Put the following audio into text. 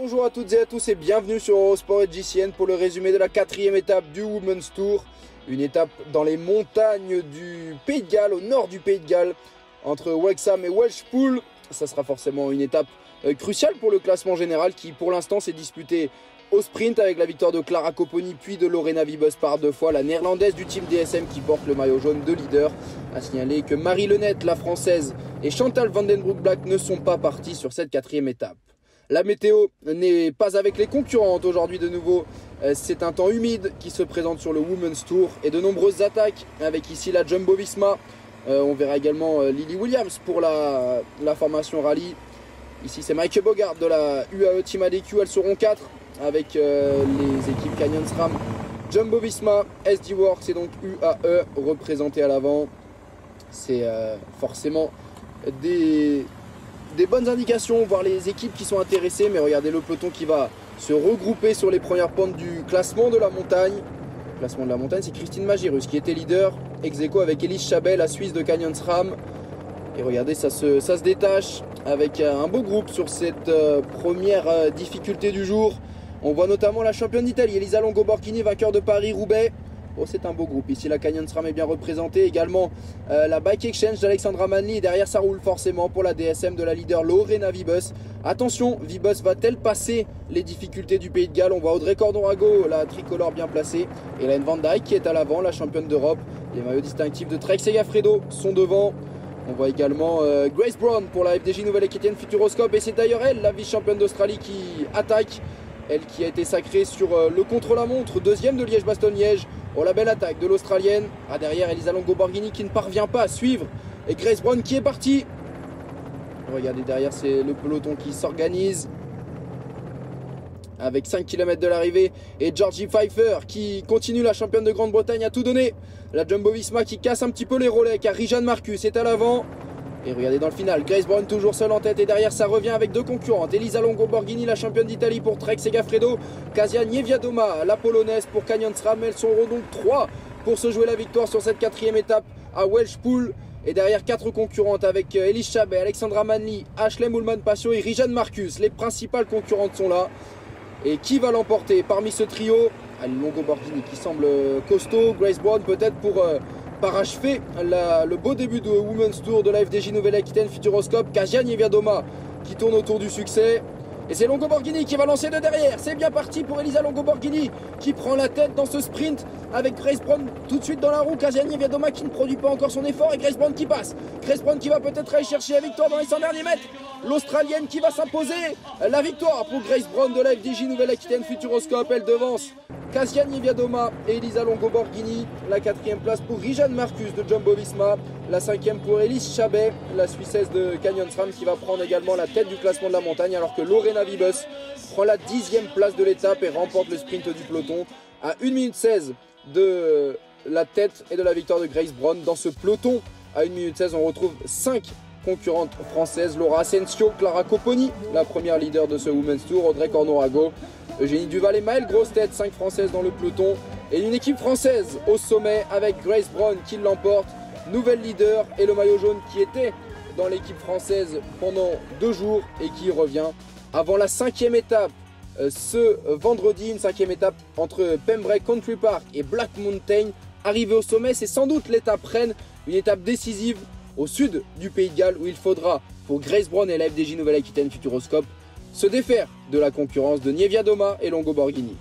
Bonjour à toutes et à tous et bienvenue sur Eurosport et JCN pour le résumé de la 4e étape du Women's Tour. Une étape dans les montagnes du Pays de Galles, au nord du Pays de Galles, entre Wrexham et Welshpool. Ça sera forcément une étape cruciale pour le classement général qui pour l'instant s'est disputé au sprint avec la victoire de Clara Copponi puis de Lorena Wiebes par 2 fois, la néerlandaise du team DSM qui porte le maillot jaune de leader. A signaler que Marie Lenette, la française, et Chantal Van Den Broek-Black ne sont pas parties sur cette 4e étape. La météo n'est pas avec les concurrentes aujourd'hui de nouveau. C'est un temps humide qui se présente sur le Women's Tour et de nombreuses attaques avec ici la Jumbo-Visma. On verra également Lily Williams pour la formation rallye. Ici c'est Maike Bogart de la UAE Team ADQ. Elles seront 4 avec les équipes Canyon SRAM, Jumbo-Visma, SD Works et donc UAE représentés à l'avant. C'est forcément des bonnes indications, voir les équipes qui sont intéressées, mais regardez le peloton qui va se regrouper sur les premières pentes du classement de la montagne. Le classement de la montagne, c'est Christine Magirus qui était leader, ex aequo avec Elise Chabet, la Suisse de Canyon SRAM. Et regardez, ça se détache avec un beau groupe sur cette première difficulté du jour. On voit notamment la championne d'Italie, Elisa Longo-Borghini, vainqueur de Paris-Roubaix. Oh, c'est un beau groupe. Ici, la Canyon SRAM est bien représentée. Également, la Bike Exchange d'Alexandra Manli. Et derrière, ça roule forcément pour la DSM de la leader Lorena Wiebes. Attention, Wiebes va-t-elle passer les difficultés du Pays de Galles? On voit Audrey Cordon-Rago, la tricolore bien placée. Et Hélène Van Dijk qui est à l'avant, la championne d'Europe. Les maillots distinctifs de Trek Segafredo sont devant. On voit également Grace Brown pour la FDJ Nouvelle-Aquitaine Futuroscope. Et c'est d'ailleurs elle, la vice-championne d'Australie, qui attaque. Elle qui a été sacrée sur le contre-la-montre, 2e de Liège-Bastogne-Liège. Oh, la belle attaque de l'Australienne. Ah, derrière, Elisa Longo-Borghini qui ne parvient pas à suivre. Et Grace Brown qui est partie. Regardez, derrière, c'est le peloton qui s'organise. Avec 5 km de l'arrivée. Et Georgie Pfeiffer qui continue, la championne de Grande-Bretagne, à tout donner. La Jumbo-Visma qui casse un petit peu les relais car Rijan Marcus est à l'avant. Et regardez dans le final, Grace Brown toujours seule en tête et derrière ça revient avec 2 concurrentes. Elisa Longo-Borghini, la championne d'Italie pour Trek Segafredo. Kasia Niewiadoma, la polonaise pour Canyon SRAM. Elles seront donc 3 pour se jouer la victoire sur cette 4e étape à Welshpool. Et derrière 4 concurrentes avec Elise Chabet, Alexandra Manli, Ashley Moolman-Passio et Rijan Marcus. Les principales concurrentes sont là. Et qui va l'emporter parmi ce trio? Longo-Borghini qui semble costaud. Grace Brown peut-être pour parachever le beau début de Women's Tour de la FDJ Nouvelle-Aquitaine Futuroscope. Kasia Niewiadoma qui tourne autour du succès. Et c'est Longo-Borghini qui va lancer de derrière. C'est bien parti pour Elisa Longo-Borghini qui prend la tête dans ce sprint avec Grace Brown tout de suite dans la roue. Kasia Niewiadoma qui ne produit pas encore son effort et Grace Brown qui passe. Grace Brown qui va peut-être aller chercher la victoire dans les 100 derniers mètres. L'Australienne qui va s'imposer. La victoire pour Grace Brown de la FDJ Nouvelle-Aquitaine Futuroscope. Elle devance Kasia Niewiadoma et Elisa Longo-Borghini. La 4e place pour Rijan Marcus de Jumbo-Visma. La 5e pour Elise Chabet, la Suissesse de Canyon SRAM qui va prendre également la tête du classement de la montagne alors que Lorena Wiebes prend la 10e place de l'étape et remporte le sprint du peloton à 1 minute 16 de la tête et de la victoire de Grace Brown. Dans ce peloton à 1 minute 16 on retrouve 5 concurrentes françaises, Laura Asensio, Clara Copponi, la première leader de ce Women's Tour, Audrey Cordon-Rago, Eugénie Duval et Maëlle Grosse-Tête, 5 françaises dans le peloton et une équipe française au sommet avec Grace Brown qui l'emporte, nouvelle leader, et le maillot jaune qui était dans l'équipe française pendant 2 jours et qui revient avant la 5e étape ce vendredi, une 5e étape entre Pembrey Country Park et Black Mountain. Arrivé au sommet, c'est sans doute l'étape reine, une étape décisive au sud du Pays de Galles où il faudra pour Grace Brown et la FDJ Nouvelle-Aquitaine Futuroscope se défaire de la concurrence de Niewiadoma et Longo-Borghini.